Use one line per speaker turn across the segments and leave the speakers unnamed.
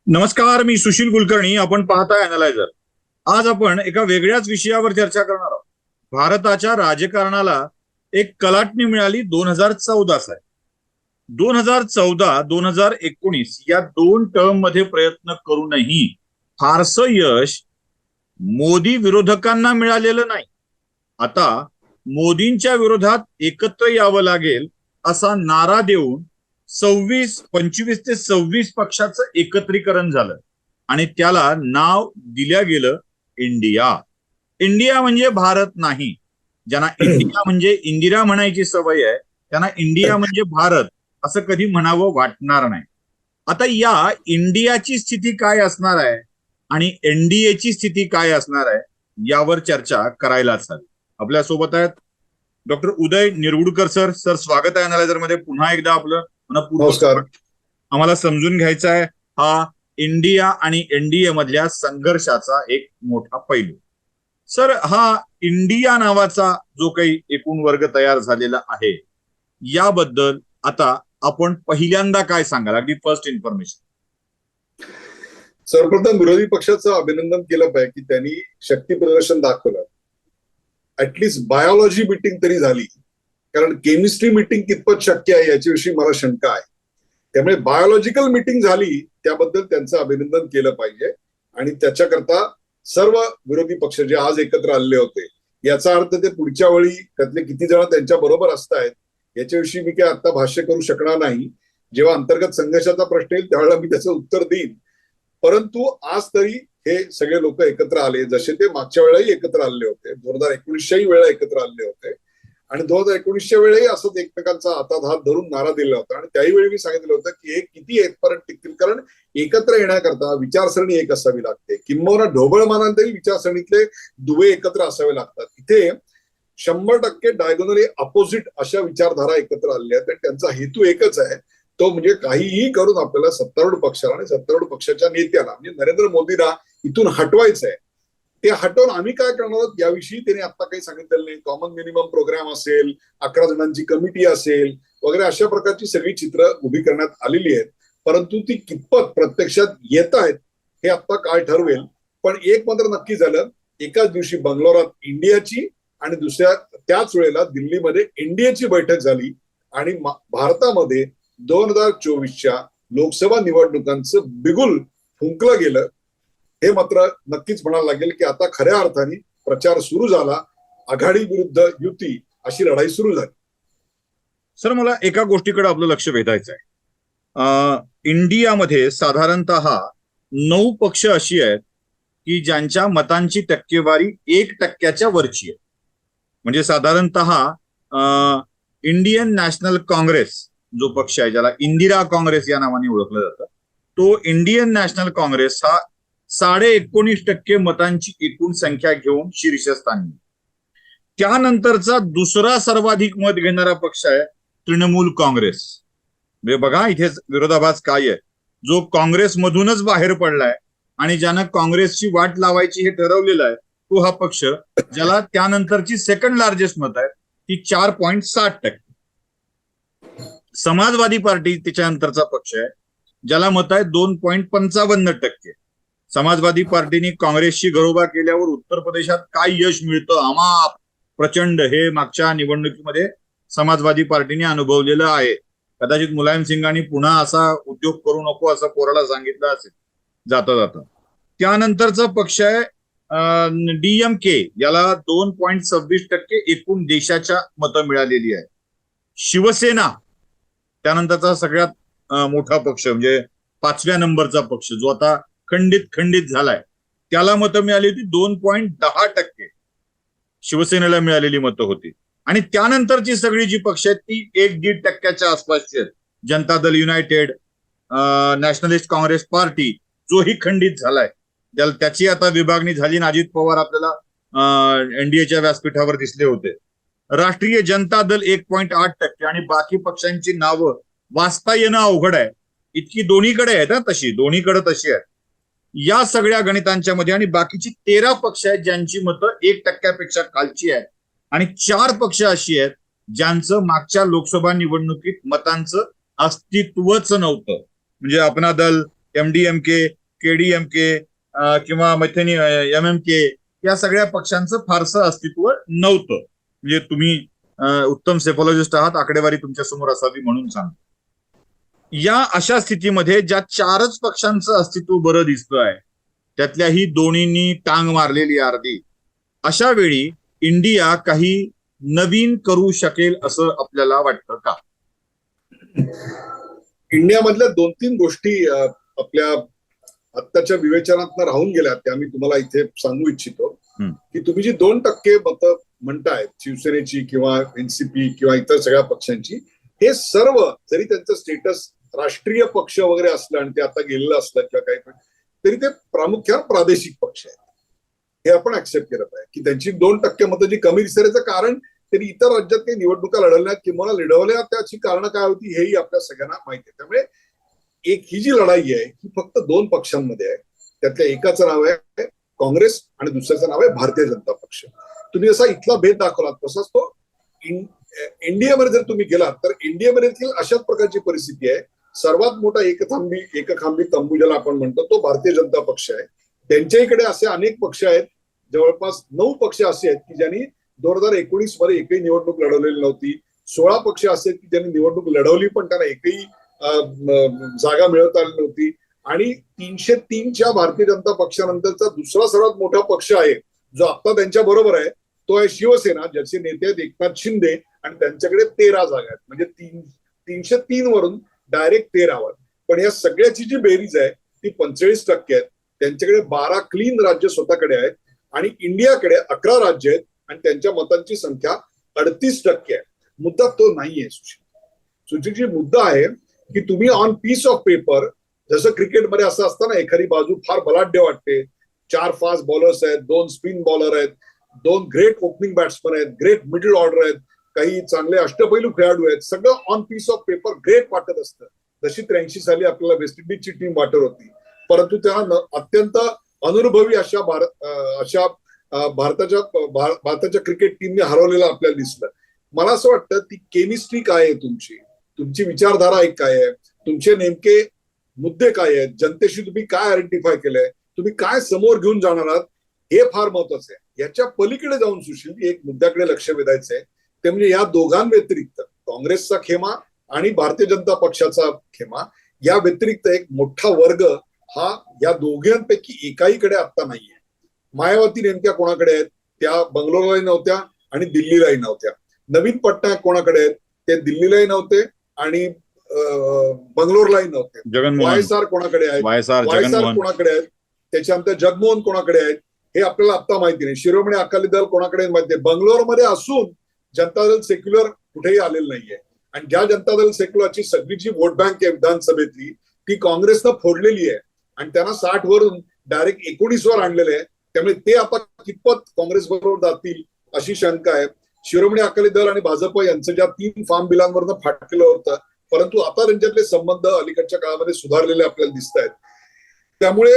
नमस्कार, मी सुशील कुलकर्णी. आपण पाहताय अॅनालायझर. आज आपण एका वेगळ्याच विषयावर चर्चा करणार आहोत. भारताच्या राजकारणाला एक कलाटणी मिळाली 2014 साली. 2014-2019 या दोन टर्म मध्ये प्रयत्न करूनही फारसं यश मोदी विरोधकांना मिळालेलं नाही. आता मोदींच्या विरोधात एकत्र यावं लागेल असा नारा देऊन 25 ते 26 पक्षाचं एकत्रीकरण झालं आणि त्याला नाव दिल्या गेलं इंडिया. इंडिया म्हणजे भारत नाही. ज्यांना इंडिया म्हणजे इंदिरा म्हणायची सवय आहे त्यांना इंडिया म्हणजे भारत असं कधी म्हणावं वाटणार नाही. आता या इंडियाची स्थिती काय असणार आहे आणि एनडीएची स्थिती काय असणार आहे यावर चर्चा करायलाच हवी. आपल्यासोबत आहेत doctor Uday Nirgudkar sir. Sir, स्वागत आहे अॅनालायझर मध्ये पुन्हा एकदा आपलं.
नमस्कार.
आम्हाला समजून घ्यायचा आहे हा इंडिया आणि एनडीए मधल्या संघर्षाचा एक मोठा पैलू. सर, हा इंडिया नावाचा जो काही एकूण वर्ग तयार झालेला आहे याबद्दल आता आपण पहिल्यांदा काय सांगाल, अगदी फर्स्ट इन्फॉर्मेशन?
सर्वप्रथम विरोधी पक्षाचं अभिनंदन केलं पाहिजे की त्यांनी शक्ती प्रदर्शन दाखवलं. ऍटलिस्ट बायोलॉजी मीटिंग तरी झाली, कारण केमिस्ट्री मीटिंग कितपत शक्य आहे याच्याविषयी मला शंका आहे. त्यामुळे बायोलॉजिकल मीटिंग झाली त्याबद्दल त्यांचं अभिनंदन केलं पाहिजे. आणि त्याच्याकरता सर्व विरोधी पक्ष जे आज एकत्र आलेले होते, याचा अर्थ ते पुढच्या वेळी त्यातले किती जण त्यांच्या बरोबर असतायत याच्याविषयी मी काय आता भाष्य करू शकणार नाही. जेव्हा अंतर्गत संघर्षाचा प्रश्न येईल त्यावेळेला मी त्याचं उत्तर देईन. परंतु आज तरी हे सगळे लोक एकत्र आले, जसे ते मागच्या वेळेलाही एकत्र आलेले होते, 2019च्याही वेळेला एकत्र आलेले होते. आणि 2019च्या वेळेही असंच एकमेकांचा हातात हात धरून नारा दिला होता. आणि त्याही वेळी मी सांगितलं होतं की हे किती एकपर्यंत टिकतील, कारण एकत्र येण्याकरता विचारसरणी एक असावी लागते, किंबहुना ढोबळमानांतही विचारसरणीतले दुवे एकत्र असावे लागतात. इथे 100% डायगोनली अपोजिट अशा विचारधारा एकत्र आलेल्या आहेत. त्यांचा हेतू एकच आहे, तो म्हणजे काहीही करून आपल्याला सत्तारूढ पक्षाला आणि सत्तारूढ पक्षाच्या नेत्याला म्हणजे नरेंद्र मोदींना इथून हटवायचं आहे. ते हटवून आम्ही काय करणार आहोत याविषयी त्यांनी आता काही सांगितलेलं नाही. कॉमन मिनिमम प्रोग्राम असेल, 11 जणांची कमिटी असेल वगैरे, अशा प्रकारची सगळी चित्र उभी करण्यात आलेली आहेत. परंतु ती कितपत प्रत्यक्षात येत आहेत हे आता काय ठरवेल. पण एक मात्र नक्की झालं, एकाच दिवशी बंगलोरात इंडियाची आणि दुसऱ्या त्याच वेळेला दिल्लीमध्ये एनडीएची बैठक झाली. आणि भारतामध्ये 2024च्या लोकसभा निवडणुकांचं बिगुल फुंकलं गेलं. हे मात्र नक्कीच म्हणायला लागेल की आता खऱ्या अर्थाने प्रचार सुरू झाला. आघाडी विरुद्ध युती अशी लढाई सुरू झाली.
सर, मला एका गोष्टीकडे आपलं लक्ष वेधायचं आहे. इंडियामध्ये साधारणतः 9 पक्ष अशी आहेत की ज्यांच्या मतांची टक्केवारी 1% वरची आहे. म्हणजे साधारणतः इंडियन नॅशनल काँग्रेस जो पक्ष आहे, ज्याला इंदिरा काँग्रेस या नावाने ओळखलं जातं, तो इंडियन नॅशनल काँग्रेस हा 19.5% मतांची एकूण संख्या घेऊन शीर्षस्थानी. त्यानंतरचा दुसरा सर्वाधिक मत घेणारा पक्ष आहे तृणमूल काँग्रेस. म्हणजे बघा इथे विरोधाभास काय आहे. जो काँग्रेसमधूनच बाहेर पडलाय आणि ज्यानं काँग्रेसची वाट लावायची हे ठरवलेलं आहे, तो हा पक्ष, ज्याला त्यानंतरची सेकंड लार्जेस्ट मत आहे ती 4.7%. समाजवादी पार्टी त्याच्यानंतरचा पक्ष आहे, ज्याला मत आहे 2.55%. समाजवादी पार्टीने काँग्रेसशी घरोबा केल्यावर उत्तर प्रदेशात काय यश मिळतं आम्हा प्रचंड, हे मागच्या निवडणुकीमध्ये समाजवादी पार्टीने अनुभवलेलं आहे. कदाचित मुलायम सिंगांनी पुन्हा असा उद्योग करू नको असं पोराला सांगितलं असेल जाता जाता. त्यानंतरचा पक्ष आहे डीएमके, याला 2.26% एकूण देशाच्या मतं मिळालेली आहे. शिवसेना त्यानंतरचा सगळ्यात मोठा पक्ष, म्हणजे 5व्या नंबरचा पक्ष, जो आता खंडित झालाय, त्याला मतं मिळाली होती 2.10%. शिवसेनेला मिळालेली मतं होती. आणि त्यानंतरची सगळी जी पक्ष आहेत ती 1-1.5% आसपासची आहेत. Janata Dal United, nationalist Congress party, जोही खंडित झालाय, त्याची आता विभागणी झाली. अजित पवार आपल्याला एनडीएच्या व्यासपीठावर दिसले होते. राष्ट्रीय जनता दल 1.8% आणि बाकी पक्षांची नावं वाचता येणं अवघड आहे, इतकी दोन्हीकडे आहेत. तशी दोन्हीकडे तशी आहेत या सगळ्या गणितांच्या मध्ये. आणि बाकीची 13 पक्ष आहेत ज्यांची मतं 1% खालची आहेत. आणि 4 पक्ष अशी आहेत ज्यांचं मागच्या लोकसभा निवडणुकीत मतांचं अस्तित्वच नव्हतं. म्हणजे अपना दल, MDMK, KDMK किंवा मैथानी MMK या सगळ्या पक्षांचं फारसं अस्तित्व नव्हतं. म्हणजे तुम्ही उत्तम सेफॉलॉजिस्ट आहात, आकडेवारी तुमच्या समोर असावी म्हणून सांग. या अशा स्थितीमध्ये ज्या 4च पक्षांचं अस्तित्व बरं दिसतंय, त्यातल्याही दोन्हींनी टांग मारलेली अर्धी, अशा वेळी इंडिया काही नवीन करू शकेल असं आपल्याला वाटतं का?
इंडियामधल्या 2-3 गोष्टी आपल्या आत्ताच्या विवेचनात राहून गेल्या, त्या मी तुम्हाला इथे सांगू इच्छितो. की तुम्ही जी 2% मतं म्हणतायत शिवसेनेची किंवा एनसीपी किंवा इतर सगळ्या पक्षांची, हे सर्व जरी त्यांचं स्टेटस राष्ट्रीय पक्ष वगैरे असलं आणि ते आता गेलेलं असलं किंवा काही, तरी ते प्रामुख्याने प्रादेशिक पक्ष आहेत. हे आपण ऍक्सेप्ट केलं पाहिजे की त्यांची 2% मतं जी कमी दिसण्याचं कारण, त्यांनी इतर राज्यात काही निवडणुका लढवल्यात किंवा लढवल्या, त्याची कारणं काय होती हेही आपल्या सगळ्यांना माहिती आहे. त्यामुळे ही जी लढाई आहे ही फक्त 2 पक्षांमध्ये आहे. त्यातल्या एकाचं नाव आहे काँग्रेस आणि दुसऱ्याचं नाव आहे भारतीय जनता पक्ष. तुम्ही जसा इथला भेद दाखवलात तसाच तो इंडियामध्ये जर तुम्ही गेलात तर इंडियामध्ये देखील अशाच प्रकारची परिस्थिती आहे. सर्वात मोठा एकखांबी तंबू ज्याला आपण म्हणतो तो भारतीय जनता पक्ष आहे. त्यांच्या इकडे असे अनेक पक्ष आहेत, जवळपास 9 पक्ष असे आहेत की ज्यांनी 2019 मध्ये एकही निवडणूक लढवलेली नव्हती. 16 पक्ष असे आहेत की ज्यांनी निवडणूक लढवली पण त्यांना एकही जागा मिळवता आली नव्हती. आणि 303च्या भारतीय जनता पक्षानंतरचा दुसरा सर्वात मोठा पक्ष आहे जो आता त्यांच्या बरोबर आहे, तो आहे शिवसेना, ज्याचे नेते आहेत एकनाथ शिंदे आणि त्यांच्याकडे 13 जागा आहेत. म्हणजे 303 वरून डायरेक्ट 13 वर. पण या सगळ्याची जी बेरीज आहे ती 45% आहेत. त्यांच्याकडे 12 क्लीन राज्य स्वतःकडे आहेत आणि इंडियाकडे 11 राज्य आहेत आणि त्यांच्या मतांची संख्या 38% आहे. मुद्दा तो नाहीये सुशीलजी. मुद्दा आहे की तुम्ही ऑन पीस ऑफ पेपर, जसं क्रिकेटमध्ये असं असतं ना, एखादी बाजू फार बलाढ्य वाटते, 4 फास्ट बॉलर्स आहेत, 2 स्पिन बॉलर आहेत, 2 ग्रेट ओपनिंग बॅट्समन आहेत, ग्रेट मिडल ऑर्डर आहेत, काही चांगले अष्टपैलू खेळाडू आहेत, सगळं on piece of paper great वाटत असतं. जशी 83 साली आपल्याला वेस्ट इंडिजची टीम वाटत होती, परंतु त्यांना अत्यंत अनुभवी अशा भारताच्या क्रिकेट टीमने हरवलेलं आपल्याला दिसलं. मला असं वाटतं ती केमिस्ट्री काय आहे तुमची विचारधारा काय आहे, तुमचे नेमके मुद्दे काय आहेत, जनतेशी तुम्ही काय आयडेंटिफाय केलंय, तुम्ही काय समोर घेऊन जाणार आहात, हे फार महत्वाचं आहे. याच्या पलीकडे जाऊन सुशील एक मुद्द्याकडे लक्ष वेधायचं आहे, ते म्हणजे या दोघांव्यतिरिक्त काँग्रेसचा खेमा आणि भारतीय जनता पक्षाचा खेमा या व्यतिरिक्त एक मोठा वर्ग हा या दोघांपैकी एकाहीकडे आता नाहीये. मायावती नेमक्या कोणाकडे आहेत? त्या बंगलोरलाही नव्हत्या आणि दिल्लीलाही नव्हत्या. नवीन पटनायक कोणाकडे आहेत? ते दिल्लीलाही नव्हते आणि बंगलोरलाही नव्हते. वायएसआर कोणाकडे आहेत? वायएसआर कोणाकडे आहेत? त्याच्यानंतर जगमोहन कोणाकडे आहेत हे आपल्याला आता माहिती नाही. शिरोमणी अकाली दल कोणाकडे माहिती आहे. बंगलोरमध्ये असून जनता दल सेक्युलर कुठेही आलेलं नाहीये. आणि ज्या जनता दल सेक्युलरची सगळी जी वोट बँक आहे विधानसभेतली ती काँग्रेसनं फोडलेली आहे आणि त्यांना 60 वरून डायरेक्ट 19 वर आणलेले आहे. त्यामुळे ते आता कितपत काँग्रेस बरोबर जातील अशी शंका आहे. शिरोमणी अकाली दल आणि भाजप यांचं ज्या 3 फार्म बिलांवरनं फाटलेलं होतं, परंतु आता त्यांच्यातले संबंध अलीकडच्या काळामध्ये सुधारलेले आपल्याला दिसत आहेत. त्यामुळे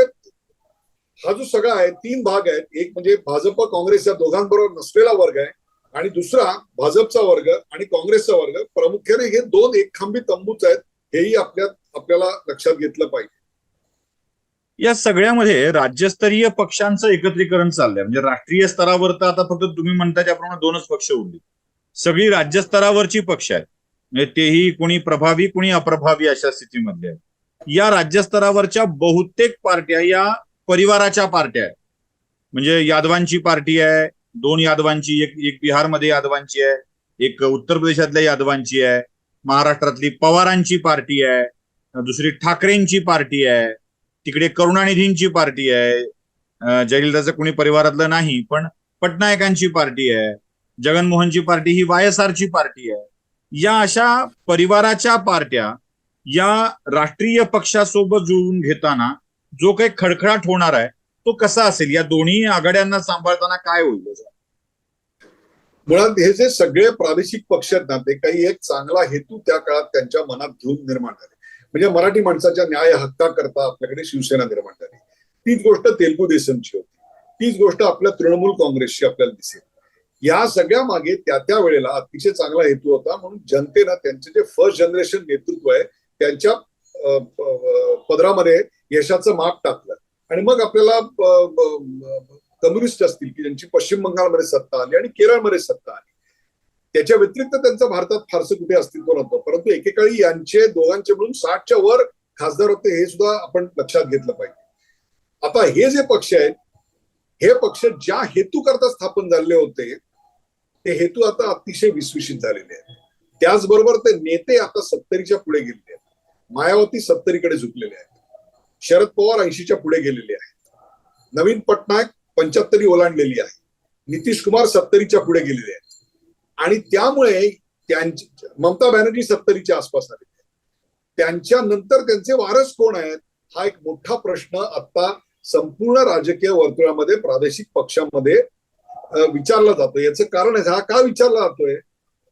हा जो सगळा आहे 3 भाग आहेत. एक म्हणजे भाजप काँग्रेस या दोघांबरोबर नसलेला वर्ग आहे आणि दुसरा भाजपचा वर्ग आणि काँग्रेसचा वर्ग. प्रामुख्याने हे 2 एकखांबी तंबूच आहेत, हेही आपल्याला लक्षात घेतलं पाहिजे.
या सगळ्यामध्ये राज्यस्तरीय पक्षांचं एकत्रीकरण चाललंय. म्हणजे राष्ट्रीय स्तरावर तर आता फक्त तुम्ही म्हणता त्याप्रमाणे 2च पक्ष उरले. सगळी राज्यस्तरावरची पक्ष आहेत, म्हणजे तेही कोणी प्रभावी कोणी अप्रभावी अशा स्थितीमध्ये आहेत. या राज्यस्तरावरच्या बहुतेक पार्ट्या या परिवाराच्या पार्ट्या आहेत. म्हणजे यादवांची पार्टी आहे, 2 यादवांची, एक बिहारमध्ये यादवांची आहे, एक उत्तर प्रदेशातल्या यादवांची आहे, महाराष्ट्रातली पवारांची पार्टी आहे, दुसरी ठाकरेंची पार्टी आहे, तिकडे करुणानिधींची पार्टी आहे, जयललिताचं कोणी परिवारातलं नाही पण पटनायकांची पार्टी आहे, जगनमोहनची पार्टी ही वायएसआरची पार्टी आहे. या अशा परिवाराच्या पार्ट्या या राष्ट्रीय पक्षासोबत जुळवून घेताना जो काही खडखडाट होणार आहे तो कसा असेल? या दोन्ही आघाड्यांना सांभाळताना काय होईल?
मुळात हे जे सगळे प्रादेशिक पक्ष आहेत ना, ते काही एक चांगला हेतू त्या काळात त्यांच्या मनात घेऊन निर्माण झाले. म्हणजे मराठी माणसाच्या न्याय हक्काकरता आपल्याकडे शिवसेना निर्माण झाली. तीच गोष्ट तेलुगू देसमची होती, तीच गोष्ट आपल्या तृणमूल काँग्रेसची आपल्याला दिसेल. या सगळ्या मागे त्या वेळेला अतिशय चांगला हेतू होता. म्हणून जनतेनं त्यांचे जे फर्स्ट जनरेशन नेतृत्व आहे त्यांच्या पदरामध्ये यशाचं माप टाकलं आणि मग आपल्याला कम्युनिस्ट असतील की ज्यांची पश्चिम बंगालमध्ये सत्ता आली आणि केरळमध्ये सत्ता आली, त्याच्या व्यतिरिक्त त्यांचं भारतात फारसं कुठे अस्तित्व नव्हतं. परंतु एकेकाळी यांचे दोघांचे मिळून 60च्या वर खासदार होते, हे सुद्धा आपण लक्षात घेतलं पाहिजे. आता हे जे पक्ष आहेत, हे पक्ष ज्या हेतू करता स्थापन झालेले होते ते हेतू आता अतिशय विस्विषित झालेले आहेत. त्याचबरोबर ते नेते आता 70च्या पुढे गेलेले आहेत. मायावती 70कडे झुकलेले आहेत, शरद पवार 80च्या पुढे गेलेले आहेत, नवीन पटनायक 75 ओलांडलेली आहे, नितीश कुमार 70च्या पुढे गेलेले आहेत आणि त्यामुळे ममता बॅनर्जी 70च्या आसपास आलेले आहेत. त्यांच्या नंतर त्यांचे वारस कोण आहेत हा एक मोठा प्रश्न आता संपूर्ण राजकीय वर्तुळामध्ये प्रादेशिक पक्षांमध्ये विचारला जातो. याचं कारण आहे, हा का विचारला जातोय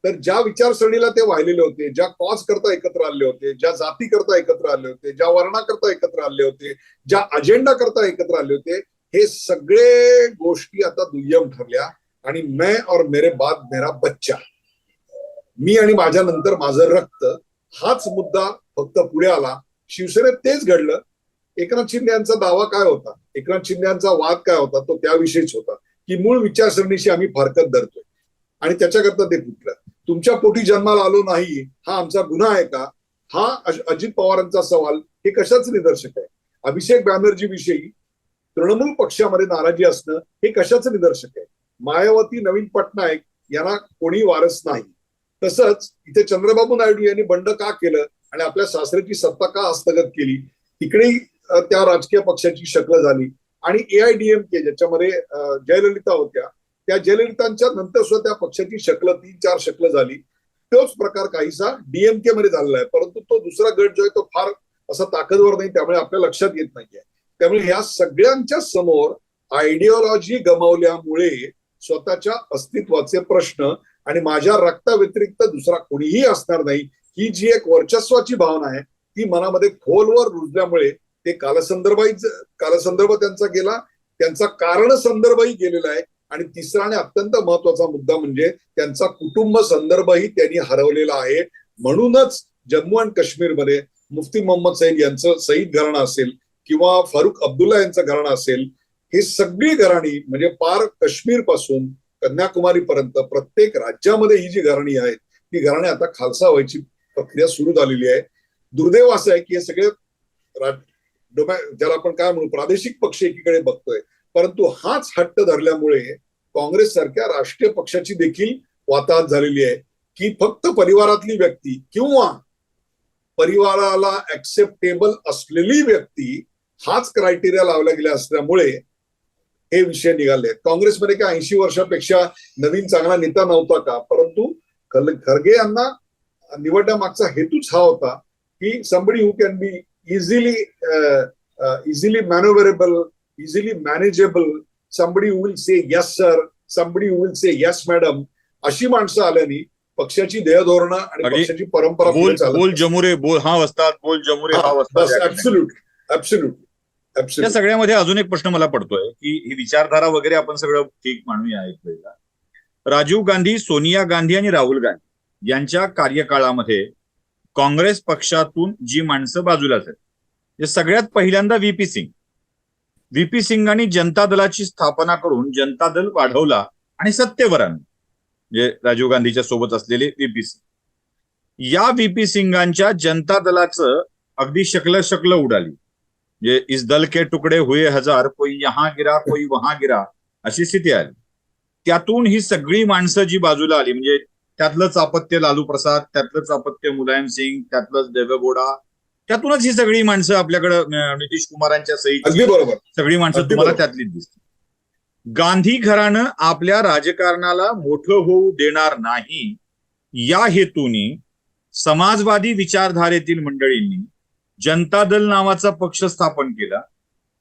तर ज्या विचारसरणीला ते वाहिलेले होते, ज्या कॉज करता एकत्र आले होते, ज्या जाती करता एकत्र आले होते, ज्या वर्णाकरता एकत्र आले होते, ज्या अजेंडा करता एकत्र आले होते, हे सगळे गोष्टी आता दुय्यम ठरल्या आणि मैं और मेरे बाद मेरा बच्चा, मी आणि माझ्या नंतर माझं रक्त, हाच मुद्दा फक्त पुढे आला. शिवसेनेत तेच घडलं. एकनाथ शिंदे यांचा दावा काय होता, एकनाथ शिंदे यांचा वाद काय होता, तो त्याविषयीच होता की मूळ विचारसरणीशी आम्ही फारकत धरतोय आणि त्याच्याकरता ते फुटलं. तुमच्या पोटी जन्माला आलो नाही हा आमचा गुन्हा आहे का, हा अजित पवारांचा सवाल हे कशाच निदर्शक आहे. अभिषेक बॅनर्जी विषयी तृणमूल पक्षामध्ये नाराजी असणं हे कशाचं निदर्शक आहे. मायावती, नवीन पटनायक यांना कोणी वारस नाही. तसंच इथे चंद्रबाबू नायडू यांनी बंड का केलं आणि आपल्या सासऱ्याची सत्ता का हस्तगत केली, तिकडे त्या राजकीय पक्षाची शक्ल झाली. आणि AIDMK ज्याच्यामध्ये जयललिता होत्या, त्या जयललितांच्या नंतर सुद्धा त्या पक्षाची शक्ल 3-4 शक्ल झाली. तोच प्रकार काहीसा DMK मध्ये झालेला आहे, परंतु तो दुसरा गट जो आहे तो फार असा ताकदवर नाही, त्यामुळे आपल्या लक्षात येत नाहीये. त्यामुळे ह्या सगळ्यांच्या समोर आयडिओलॉजी गमावल्यामुळे स्वतःच्या अस्तित्वाचे प्रश्न आणि माझ्या रक्ताव्यतिरिक्त दुसरा कोणीही असणार नाही ही जी एक वर्चस्वाची भावना आहे ती मनामध्ये खोलवर रुजल्यामुळे ते कालसंदर्भ त्यांचा गेला, त्यांचा कारण संदर्भही गेलेला आहे आणि तिसरा आणि अत्यंत महत्वाचा मुद्दा म्हणजे त्यांचा कुटुंब संदर्भही त्यांनी हरवलेला आहे. म्हणूनच जम्मू आणि काश्मीरमध्ये मुफ्ती मोहम्मद सईद यांचं सईद घराणं असेल किंवा फारुख अब्दुल्ला यांचं घराणं असेल, ही सगळी घराणी म्हणजे पार काश्मीर पासून कन्याकुमारी पर्यंत प्रत्येक राज्यामध्ये ही जी घराणी आहेत ती घराणी आता खालसा व्हायची प्रक्रिया सुरू झालेली आहे. दुर्दैव असं आहे की हे सगळे ज्याला आपण काय म्हणू प्रादेशिक पक्ष एकीकडे बघतोय, परंतु हाच हट्ट धरल्यामुळे काँग्रेस सारख्या राष्ट्रीय पक्षाची देखील वाताहत झालेली आहे की फक्त परिवारातली व्यक्ती किंवा परिवाराला ऍक्सेप्टेबल असलेली व्यक्ती हाच क्रायटेरिया लावला गेला असल्यामुळे हे विषय निघाले. काँग्रेसमध्ये काय 80 वर्षापेक्षा नवीन चांगला नेता नव्हता का, परंतु खरगे यांना निवडण्यामागचा हेतूच हा होता की somebody who can be easily maneuverable, easily manageable, somebody who will say yes sir, somebody who will say yes madam, अशी माणसं आल्याने पक्षाची ध्येयधोरणं आणि पक्षाची परंपरा
बोल जमुरे बोल हा वस्ताद, बोल जमुरे हा वस्ताद.
ऍब्सोल्युटली
या सगळ्यामध्ये अजून एक प्रश्न मला पडतोय की ही विचारधारा वगैरे आपण सगळं ठीक मानूया एक वेळेला. राजीव गांधी, सोनिया गांधी आणि राहुल गांधी यांच्या कार्यकाळामध्ये काँग्रेस पक्षातून जी माणसं बाजूला झाली, जे सगळ्यात पहिल्यांदा व्हीपी सिंगांनी जनता दलाची स्थापना करून जनता दल वाढवला आणि सत्तेवर आणलं, जे राजीव गांधीच्या सोबत असलेले व्हीपी सिंग. या व्हीपी सिंगांच्या जनता दलाचं अगदी शक्ल उडाली. जे इस दल के तुकडे हुए हजार, कोई यहां गिरा कोई वहां गिरा, अशी स्थिती आली. त्यातून ही सगळी माणसं जी बाजूला आली, म्हणजे त्यातलंच अपत्य लालू प्रसाद, त्यातलंच अपत्य मुलायम सिंग, त्यातलंच देवेगौडा, त्यातूनच ही सगळी माणसं आपल्याकडे नितीश कुमारांच्या सहित सगळी माणसं तुम्हाला त्यातलीच दिसतील. गांधी घराणं आपल्या राजकारणाला मोठं होऊ देणार नाही या हेतूने समाजवादी विचारधारेतील मंडळींनी जनता दल नावाचा पक्ष स्थापन केला.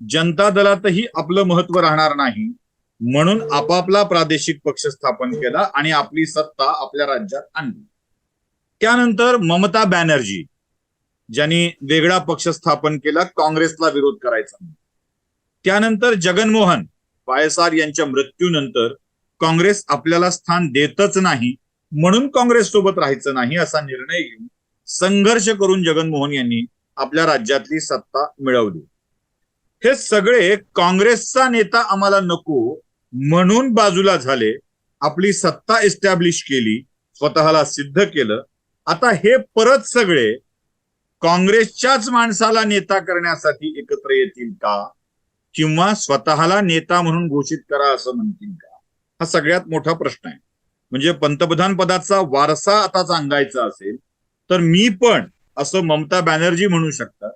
जनता दलातही आपलं महत्व राहणार नाही म्हणून आपापला प्रादेशिक पक्ष स्थापन केला आणि आपली सत्ता आपल्या राज्यात आणली. त्यानंतर ममता बॅनर्जी ज्यांनी वेगळा पक्ष स्थापन केला, काँग्रेसला विरोध करायचा. त्यानंतर जगनमोहन वायएसआर यांच्या मृत्यूनंतर काँग्रेस आपल्याला स्थान देतच नाही म्हणून काँग्रेस सोबत राहायचं नाही असा निर्णय घेऊन संघर्ष करून जगनमोहन यांनी आपल्या राज्यातली सत्ता मिळवली. हे सगळे काँग्रेसचा नेता आम्हाला नको म्हणून बाजूला झाले, आपली सत्ता एस्टॅब्लिश केली, स्वतःला सिद्ध केलं. आता हे परत सगळे काँग्रेसच्याच माणसाला नेता करण्यासाठी एकत्र येतील का, किंवा स्वतःला नेता म्हणून घोषित करा असं म्हणतील का, हा सगळ्यात मोठा प्रश्न आहे. म्हणजे पंतप्रधान पदाचा वारसा आता सांगायचा असेल तर मी पण असं ममता बॅनर्जी म्हणू शकतात,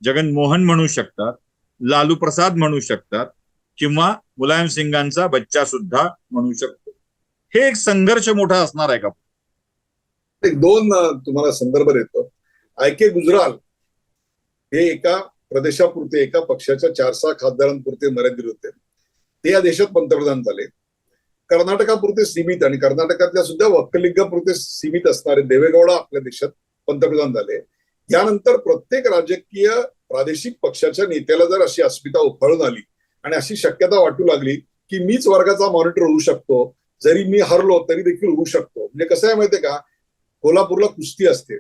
जगनमोहन म्हणू शकतात, लालू प्रसाद म्हणू शकतात, किंवा मुलायम सिंगांचा बच्चा सुद्धा म्हणू शकतो. हे एक संघर्ष मोठा असणार आहे का?
एक दोन तुम्हाला संदर्भ देतो. के गुजराल हे एका प्रदेशापुरते, एका पक्षाच्या 4-6 खासदारांपुरते मर्यादित होते. ते या देशात पंतप्रधान झाले. कर्नाटकापुरते सीमित आणि कर्नाटकातल्या सुद्धा वक्कलिगापुरते सीमित असणारे देवेगौडा आपल्या देशात पंतप्रधान झाले. यानंतर प्रत्येक राजकीय प्रादेशिक पक्षाच्या नेत्याला जर अशी अस्मिता उफाळून आली आणि अशी शक्यता वाटू लागली की मीच वर्गाचा मॉनिटर होऊ शकतो, जरी मी हरलो तरी देखील होऊ शकतो. म्हणजे कसं आहे माहितीये का, कोल्हापूरला कुस्ती असते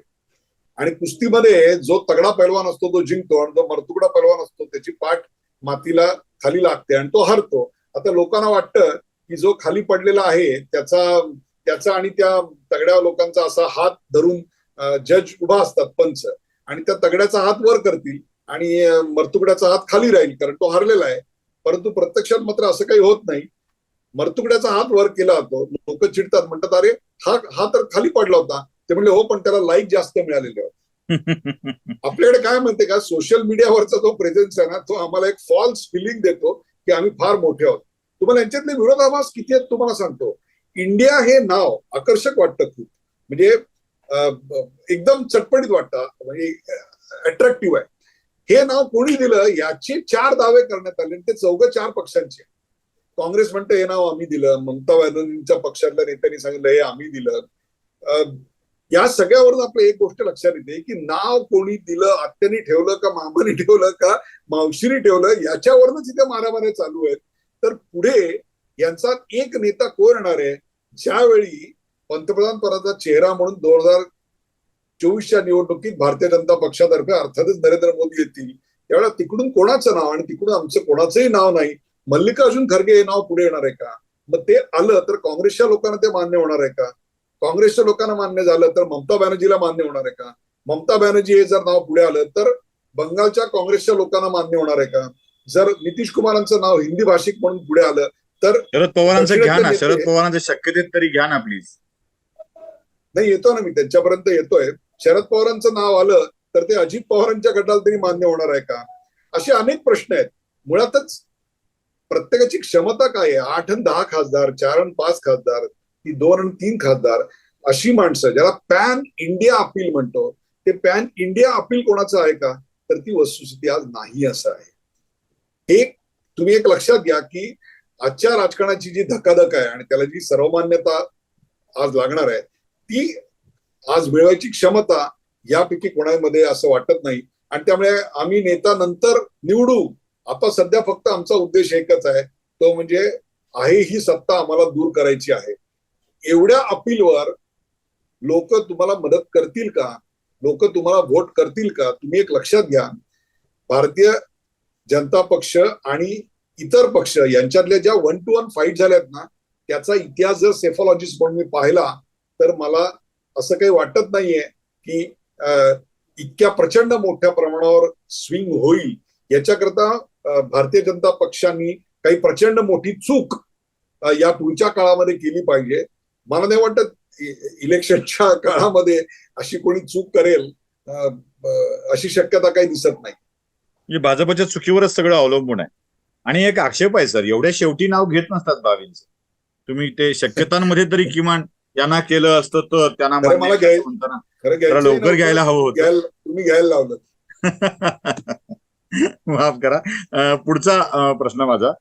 आणि कुस्तीमध्ये जो तगडा पैलवान असतो तो जिंकतो आणि जो मरतुकडा पैलवान असतो त्याची पाठ मातीला खाली लागते आणि तो हरतो. आता लोकांना वाटतं की जो खाली पडलेला आहे त्याचा आणि त्या तगड्या लोकांचा असा हात धरून जज उभा असतात, पंच, आणि त्या तगड्याचा हात वर करतील आणि मरतुकड्याचा हात खाली राहील कारण तो हरलेला आहे. परंतु प्रत्यक्षात मात्र असं काही होत नाही. मरतुकड्याचा हात वर केला जातो, लोक चिडतात, म्हणतात अरे हा तर खाली पडला होता. ते म्हणले हो, पण त्याला लाईक जास्त मिळालेले होते. आपल्याकडे काय म्हणते का, सोशल मीडियावरचा जो प्रेझेन्स आहे ना, तो आम्हाला एक फॉल्स फिलिंग देतो की आम्ही फार मोठे आहोत. तुम्हाला यांच्यातले विरोधाभास किती आहेत तुम्हाला सांगतो. इंडिया हे नाव आकर्षक वाटतं खूप, म्हणजे एकदम चटपटीत वाटतं, म्हणजे अट्रॅक्टिव्ह आहे. हे नाव कोणी दिलं याचे 4 दावे करण्यात आले, ते 4 पक्षांचे. काँग्रेस म्हणतं हे नाव आम्ही दिलं, ममता बॅनर्जींच्या पक्षातल्या नेत्यांनी सांगितलं हे आम्ही दिलं. या सगळ्यावरून आपलं एक गोष्ट लक्षात येते की नाव कोणी दिलं, आत्यानी ठेवलं का मामाने ठेवलं का मावशीने ठेवलं, याच्यावरूनच इथे मारामाऱ्या चालू आहेत. तर पुढे यांचा एक नेता कोण येणार आहे, ज्यावेळी पंतप्रधान पदाचा चेहरा म्हणून 2024च्या निवडणुकीत भारतीय जनता पक्षातर्फे अर्थातच नरेंद्र मोदी येतील, त्यावेळेला तिकडून कोणाचं नाव आणि तिकडून आमचं कोणाचंही नाव नाही, मल्लिकार्जुन खरगे हे नाव पुढे येणार आहे का? मग ते आलं तर काँग्रेसच्या लोकांना ते मान्य होणार आहे का? काँग्रेसच्या लोकांना मान्य झालं तर ममता बॅनर्जीला मान्य होणार आहे का? ममता बॅनर्जी हे जर नाव पुढे आलं तर बंगालच्या काँग्रेसच्या लोकांना मान्य होणार आहे का? जर नितीश कुमारांचं नाव हिंदी भाषिक म्हणून पुढे आलं तर
शरद पवारांचं घ्या ना, शरद पवारांचं शक्यतेत तरी घ्या ना प्लीज.
नाही, येतो ना, मी त्यांच्यापर्यंत येतोय. शरद पवारांचं नाव आलं तर ते अजित पवारांच्या गटाला तरी मान्य होणार आहे का? असे अनेक प्रश्न आहेत. मुळातच प्रत्येकाची क्षमता काय आहे? 8 आणि 10 खासदार, 4 आणि 5 खासदार, ती 2 आणि 3 खासदार, अशी माणसं ज्याला पॅन इंडिया अपील म्हणतो, ते पॅन इंडिया अपील कोणाचं आहे का? तर ती वस्तुस्थिती आज नाही असं आहे. तुम्ही एक लक्षात घ्या की आजच्या राजकारणाची जी धकाधक आहे आणि त्याला जी सर्वमान्यता आज लागणार आहे, ती आज मिळवायची क्षमता यापैकी कोणामध्ये असं वाटत नाही. आणि त्यामुळे आम्ही नेता नंतर निवडू, आता सध्या फक्त आमचा उद्देश एकच आहे, तो म्हणजे आहे ही सत्ता आम्हाला दूर करायची आहे. एवढ्या अपीलवर लोक तुम्हाला मदत करतील का? लोक तुम्हाला व्होट करतील का? तुम्ही एक लक्षात घ्या, भारतीय जनता पक्ष आणि इतर पक्ष यांच्यातल्या ज्या 1-to-1 फाईट झाल्यात ना, त्याचा इतिहास जर सेफॉलॉजिस्ट म्हणून मी पाहिला तर मला असं काही वाटत नाहीये की इतक्या प्रचंड मोठ्या प्रमाणावर स्विंग होईल. याच्याकरता भारतीय जनता पक्षांनी काही प्रचंड मोठी चूक या पुढच्या काळामध्ये केली पाहिजे. मला नाही वाटत इलेक्शनच्या काळामध्ये अशी कोणी चूक करेल, अशी शक्यता काही दिसत नाही.
म्हणजे भाजपच्या चुकीवरच सगळं अवलंबून आहे. आणि एक आक्षेप आहे सर, एवढ्या शेवटी नाव घेत नसतात बावींचं. तुम्ही ते शक्यतांमध्ये तरी किमान यांना केलं असतं तर त्यांना
मला
खरं लवकर घ्यायला हवं होतं.
तुम्ही घ्यायला लावलं.
माफ करा. पुढचा प्रश्न माझा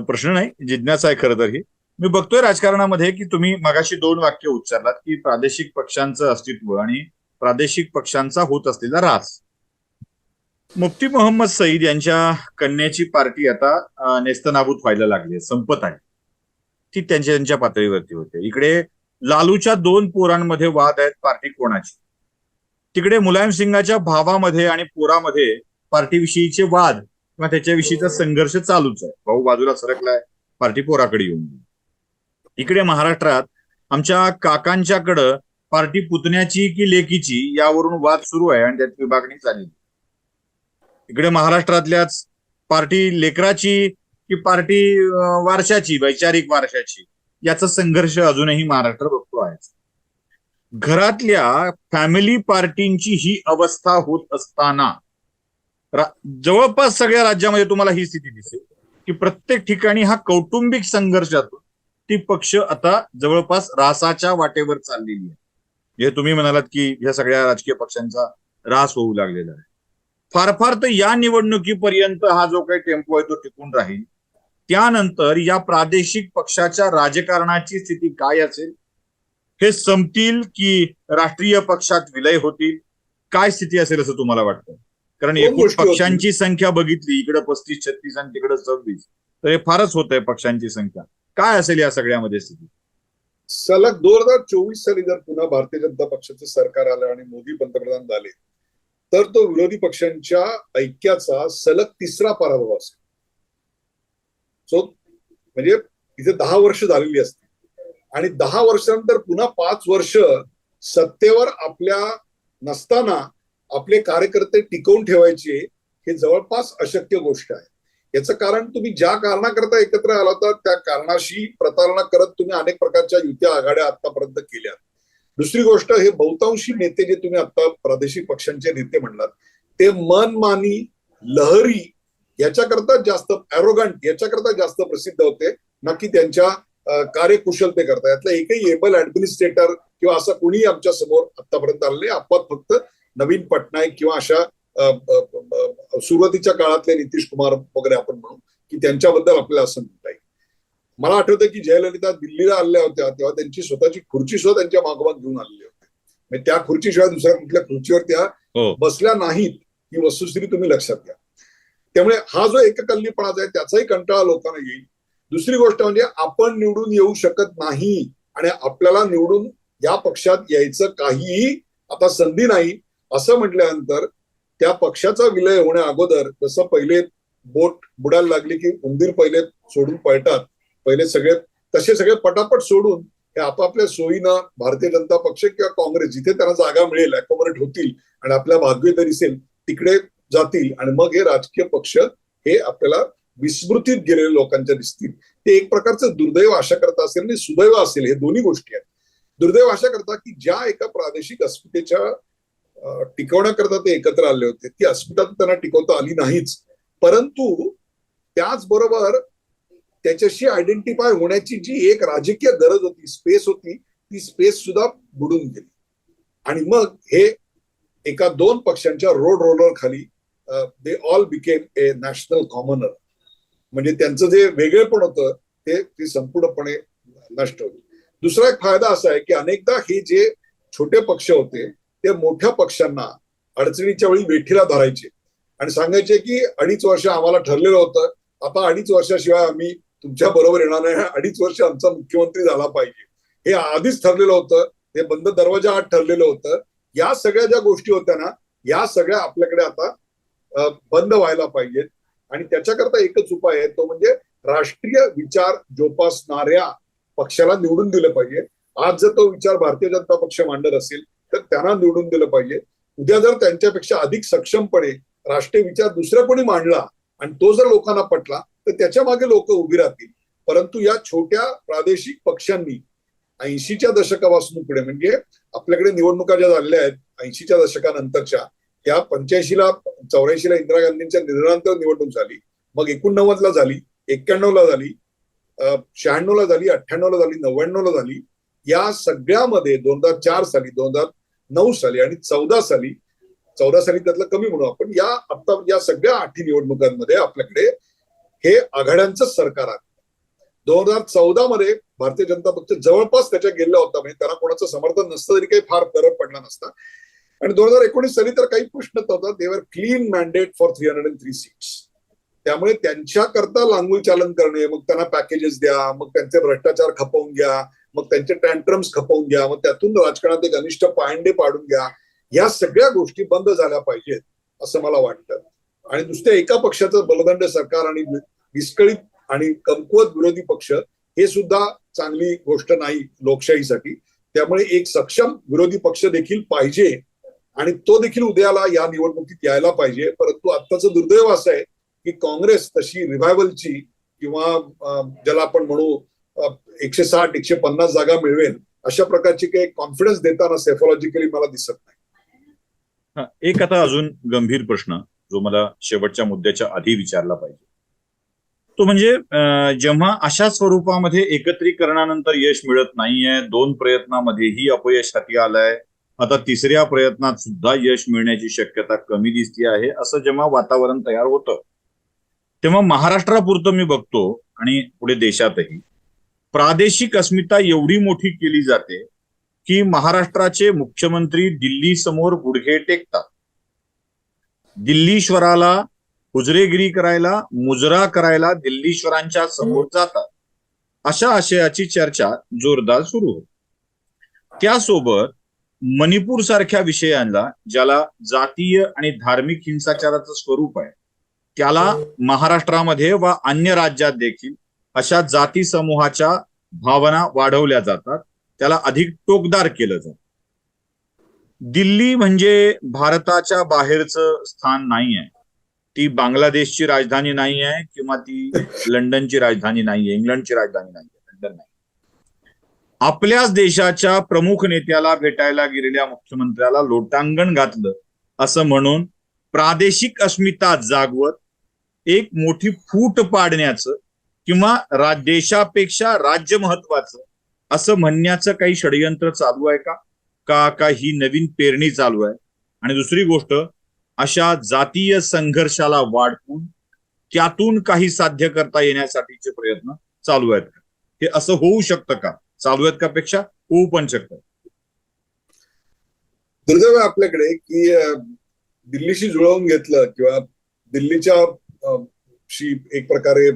प्रश्न नाही, जिज्ञासा आहे खरं तर. ही मी बघतोय राजकारणामध्ये की तुम्ही मगाशी 2 वाक्य उच्चारलात की प्रादेशिक पक्षांचं अस्तित्व आणि प्रादेशिक पक्षांचा होत असलेला ऱ्हास. मुफ्ती मोहम्मद सईद यांच्या कन्याची पार्टी आता नेस्तनाबूत व्हायला लागली, संपत आहे. ती त्यांच्या पातळीवरती होते. इकडे लालूच्या 2 पोरांमध्ये वाद आहेत, पार्टी कोणाची. तिकडे मुलायम सिंगाच्या भावामध्ये आणि पोरामध्ये पार्टीविषयीचे वाद किंवा त्याच्याविषयीचा संघर्ष चालूच आहे. भाऊ बाजूला सरकलाय, पार्टी पोराकडे येऊन गेली. इकडे महाराष्ट्रात आमच्या काकांच्याकडं पार्टी पुतण्याची की लेकीची यावरून वाद सुरू आहे आणि त्यात विभागणी झाली. इकडे महाराष्ट्रातल्याच पार्टी लेकराची की पार्टी वारशाची, वैचारिक वारशाची, याचा संघर्ष अजूनही महाराष्ट्र बघतो आहे. घरातल्या फॅमिली पार्टींची ही अवस्था होत असताना जवळपास सगळ्या राज्यामध्ये तुम्हाला ही स्थिती दिसेल की प्रत्येक ठिकाणी हा कौटुंबिक संघर्षातून ती पक्ष आता जवळपास रासाच्या वाटेवर चाललेली आहे. हे तुम्ही म्हणालात की या सगळ्या राजकीय पक्षांचा रास होऊ लागलेला आहे. फार फार तर या निवडणुकीपर्यंत हा जो काही टेम्पो आहे तो टिकून राहील. त्यानंतर या प्रादेशिक पक्षाच्या राजकारणाची स्थिती काय असेल, हे संपतील की राष्ट्रीय पक्षात विलय होतील, काय स्थिती असेल असं तुम्हाला वाटतं? कारण एकूण पक्षांची संख्या बघितली, इकडे 35-36 आणि तिकडे 26, तर हे फारच होत आहे पक्षांची संख्या. काय असेल या सगळ्यामध्ये स्थिती?
सलग 2024 साली जर पुन्हा भारतीय जनता पक्षाचं सरकार आलं आणि मोदी पंतप्रधान झाले तर तो विरोधी पक्षांच्या ऐक्याचा सलग तिसरा पराभव असेल. सो म्हणजे इथे 10 वर्ष झालेली असते आणि 10 वर्षानंतर पुन्हा 5 वर्ष सत्तेवर आपल्या नसताना आपले कार्यकर्ते टिकवून ठेवायचे हे जवळपास अशक्य गोष्ट आहे. याचं कारण तुम्ही ज्या कारणाकरता एकत्र आला होता त्या कारणाशी प्रतारणा करत तुम्ही अनेक प्रकारच्या युत्या आघाड्या आतापर्यंत केल्या. दुसरी गोष्ट, हे बहुतांशी नेते जे तुम्ही आता प्रादेशिक पक्षांचे नेते म्हणलात ते मनमानी, लहरी याच्याकरता जास्त, ॲरोगंट याच्याकरता जास्त प्रसिद्ध होते, ना की त्यांच्या कार्यकुशलतेकरता. यातला एकही एबल ऍडमिनिस्ट्रेटर किंवा असं कोणी आमच्या समोर आतापर्यंत आलं नाही. आपण फक्त नवीन पटनायक किंवा अशा सुरुवातीच्या काळातले नितीश कुमार वगैरे आपण म्हणू की त्यांच्याबद्दल आपल्याला असं म्हणता येईल. मला आठवतं की जयललिता दिल्लीला आल्या होत्या तेव्हा त्यांची स्वतःची खुर्ची सुद्धा त्यांच्या मागोमाग घेऊन आलेली होती. म्हणजे त्या खुर्चीशिवाय दुसऱ्या कुठल्या खुर्चीवर त्या बसल्या नाहीत, ही वस्तुस्थिती तुम्ही लक्षात घ्या. त्यामुळे हा जो एककल्लीपणा आहे त्याचाही कंटाळा लोकांना येईल. दुसरी गोष्ट म्हणजे आपण निवडून येऊ शकत नाही आणि आपल्याला निवडून या पक्षात यायचं काहीही आता संधी नाही असं म्हटल्यानंतर त्या पक्षाचा विलय होण्या अगोदर जसं पहिले बोट बुडायला लागली की उंदीर पहिले सोडून पळतात, पहिले सगळे तसे सगळे पटापट सोडून हे आपापल्या सोयीनं भारतीय जनता पक्ष किंवा काँग्रेस जिथे त्यांना जागा मिळेल, अकोमोडेट होतील आणि आपल्या भाग्य दिसेल तिकडे जातील आणि मग हे राजकीय पक्ष हे आपल्याला विस्मृतीत गेलेल्या लोकांच्या दिसतील. ते एक प्रकारचं दुर्दैव आशा करता असेल आणि सुदैव असेल, हे दोन्ही गोष्टी आहेत. दुर्दैव आशा करता की ज्या एका प्रादेशिक अस्मितेच्या टिकवण्याकरता ते एकत्र आले होते ती अस्मिता त्यांना टिकवता आली नाहीच, परंतु त्याचबरोबर त्याच्याशी आयडेंटिफाय होण्याची जी एक राजकीय गरज होती, स्पेस होती, ती स्पेस सुद्धा बुडून गेली. आणि मग हे एका 2 पक्षांच्या रोड रोलर खाली they all became a national commoner. म्हणजे त्यांचं जे वेगळेपण होतं ते संपूर्णपणे नष्ट होईल. दुसरा एक फायदा असा आहे की अनेकदा हे जे छोटे पक्ष होते ते मोठ्या पक्षांना अडचणीच्या वेळी वेठीला धरायचे आणि सांगायचे की 2.5 वर्ष आम्हाला ठरलेलं होतं, आता 2.5 वर्षाशिवाय आम्ही तुमच्या बरोबर येणार नाही, 2.5 वर्ष आमचा मुख्यमंत्री झाला पाहिजे, हे आधीच ठरलेलं होतं, हे बंद दरवाजा आत ठरलेलं होतं. या सगळ्या ज्या गोष्टी होत्या ना, या सगळ्या आपल्याकडे आता बंद व्हायला पाहिजेत आणि त्याच्याकरता एकच उपाय आहे, तो म्हणजे राष्ट्रीय विचार जोपासणाऱ्या पक्षाला निवडून दिलं पाहिजे. आज जर तो विचार भारतीय जनता पक्ष मांडत असेल तर त्यांना निवडून दिलं पाहिजे. उद्या जर त्यांच्यापेक्षा अधिक सक्षमपणे राष्ट्रीय विचार दुसऱ्या कोणी मांडला आणि तो जर लोकांना पटला तर त्याच्या मागे लोक उभी राहतील. परंतु या छोट्या प्रादेशिक पक्षांनी 80च्या दशकापासून पुढे, म्हणजे आपल्याकडे निवडणुका ज्या झालेल्या आहेत 80च्या दशकानंतरच्या, त्या 85ला 84ला इंदिरा गांधींच्या निधनानंतर निवडणूक झाली, मग 89ला झाली, 91ला झाली, 96ला झाली, 98ला झाली, 99ला झाली. या सगळ्यामध्ये 2004 साली, 2009 साली आणि 14 साली त्यातलं कमी म्हणू आपण, या सगळ्या 8 निवडणुकांमध्ये आपल्याकडे हे आघाड्यांचं सरकार आहे. 2014 मध्ये भारतीय जनता पक्ष जवळपास त्याच्या गेला होता, म्हणजे त्यांना कोणाचं समर्थन नसतं तरी काही फार फरक पडला नसता. आणि 2019 साली तर काही प्रश्न नव्हता, देवर क्लीन मॅन्डेट फॉर 303 सीट्स. त्यामुळे त्यांच्याकरता लांगुल चालन करणे, मग त्यांना पॅकेजेस द्या, मग त्यांचे भ्रष्टाचार खपवून घ्या, मग त्यांचे टँट्रम्स खपवून घ्या, मग त्यातून राजकारणात एक अनिष्ट पायंडे पाडून घ्या, या सगळ्या गोष्टी बंद झाल्या पाहिजेत असं मला वाटतं. आणि नुसत्या एका पक्षाचं बलदंड सरकार आणि विस्कळीत आणि कमकुवत विरोधी पक्ष हे सुद्धा चांगली गोष्ट नाही लोकशाहीसाठी. त्यामुळे एक सक्षम विरोधी पक्ष देखील पाहिजे आणि तो देखील उद्याला या निवडणुकीत यायला पाहिजे. परंतु आत्ताचं दुर्दैव असं आहे की काँग्रेस तशी रिव्हायवलची किंवा ज्याला आपण म्हणू 160 150 जागा मिळवेल अशा प्रकारची काही कॉन्फिडन्स देताना सायकोलॉजिकली मला दिसत नाही.
एक आता अजून गंभीर प्रश्न जो मला शेवटच्या मुद्द्याच्या आधी विचारला पाहिजे तो म्हणजे जेव्हा अशा स्वरूपामध्ये एकत्रीकरणानंतर यश मिळत नाहीये, 2 प्रयत्नामध्येही अपयश हाती आलंय, आता 3ऱ्या प्रयत्नात सुद्धा यश मिळण्याची शक्यता कमी दिसती आहे, असं जेव्हा वातावरण तयार होतं तेव्हा महाराष्ट्रापुरतं मी बघतो आणि पुढे देशातही प्रादेशिक अस्मिता एवढी मोठी केली जाते की महाराष्ट्राचे मुख्यमंत्री दिल्ली समोर गुडघे टेकतात, दिल्लीश्वराला हुजरेगिरी करायला, मुजरा करायला दिल्लीश्वरांच्या समोर जातात, अशा आशयाची चर्चा जोरदार सुरू होती. त्यासोबत मणिपूर सारख्या विषयांना ज्याला जातीय आणि धार्मिक हिंसाचाराचं स्वरूप आहे त्याला महाराष्ट्रामध्ये व अन्य राज्यात देखील अशा जाती समूहाच्या भावना वाढवल्या जातात, त्याला अधिक टोकदार केलं जातं. दिल्ली म्हणजे भारताच्या बाहेरचं स्थान नाही आहे, ती बांगलादेशची राजधानी नाही आहे किंवा ती लंडनची राजधानी नाहीये, इंग्लंडची राजधानी नाहीये, लंडन नाही. आपल्याच देशाच्या प्रमुख नेत्याला भेटायला गेलेल्या मुख्यमंत्र्याला लोटांगण घातलं असं म्हणून प्रादेशिक अस्मिता जागवत एक मोठी फूट पाडण्याचं किंवा देशापेक्षा राज्य महत्वाचं असं म्हणण्याचं काही षडयंत्र चालू आहे का ही नवीन पेरणी चालू आहे? आणि दुसरी गोष्ट, अशा जातीय संघर्षाला वाढवून त्यातून काही साध्य करता येण्यासाठीचे प्रयत्न चालू आहेत का? हे असं होऊ शकतं का? चालू आहेत का पेक्षा होऊ पण शकतं.
दुर्दैव आपल्याकडे की दिल्लीशी जुळवून घेतलं किंवा दिल्लीच्या शी एक प्रकारे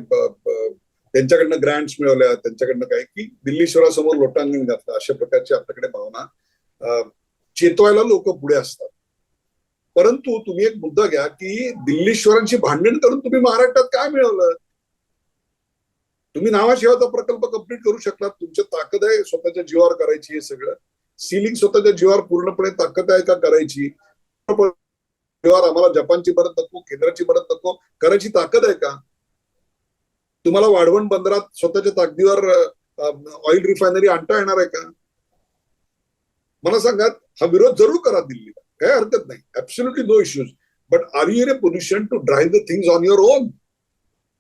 त्यांच्याकडनं ग्रँट्स मिळवल्या, त्यांच्याकडनं काय की दिल्लीश्वरासमोर लोटांगण घातलं, अशा प्रकारची आपल्याकडे भावना चेतवायला लोक पुढे असतात. परंतु तुम्ही एक मुद्दा घ्या की दिल्लीश्वरांची भांडण करून तुम्ही महाराष्ट्रात काय मिळवलं? तुम्ही नावाशिवाचा प्रकल्प कंप्लीट करू शकलात, तुमच्या ताकद आहे स्वतःच्या जीवावर करायची, हे सगळं सिलिंग स्वतःच्या जीवावर पूर्णपणे ताकद आहे का करायची? जीवावर आम्हाला जपानची मदत नको, केंद्राची मदत नको, करायची ताकद आहे का? तुम्हाला वाढवण बंदरात स्वतःच्या ताकदीवर ऑइल रिफायनरी आणता येणार आहे का? मला सांगा. हा विरोध जरूर करा दिल्लीला, काही हरकत नाही, absolutely no issues, but are you in a position to drive the things on your own?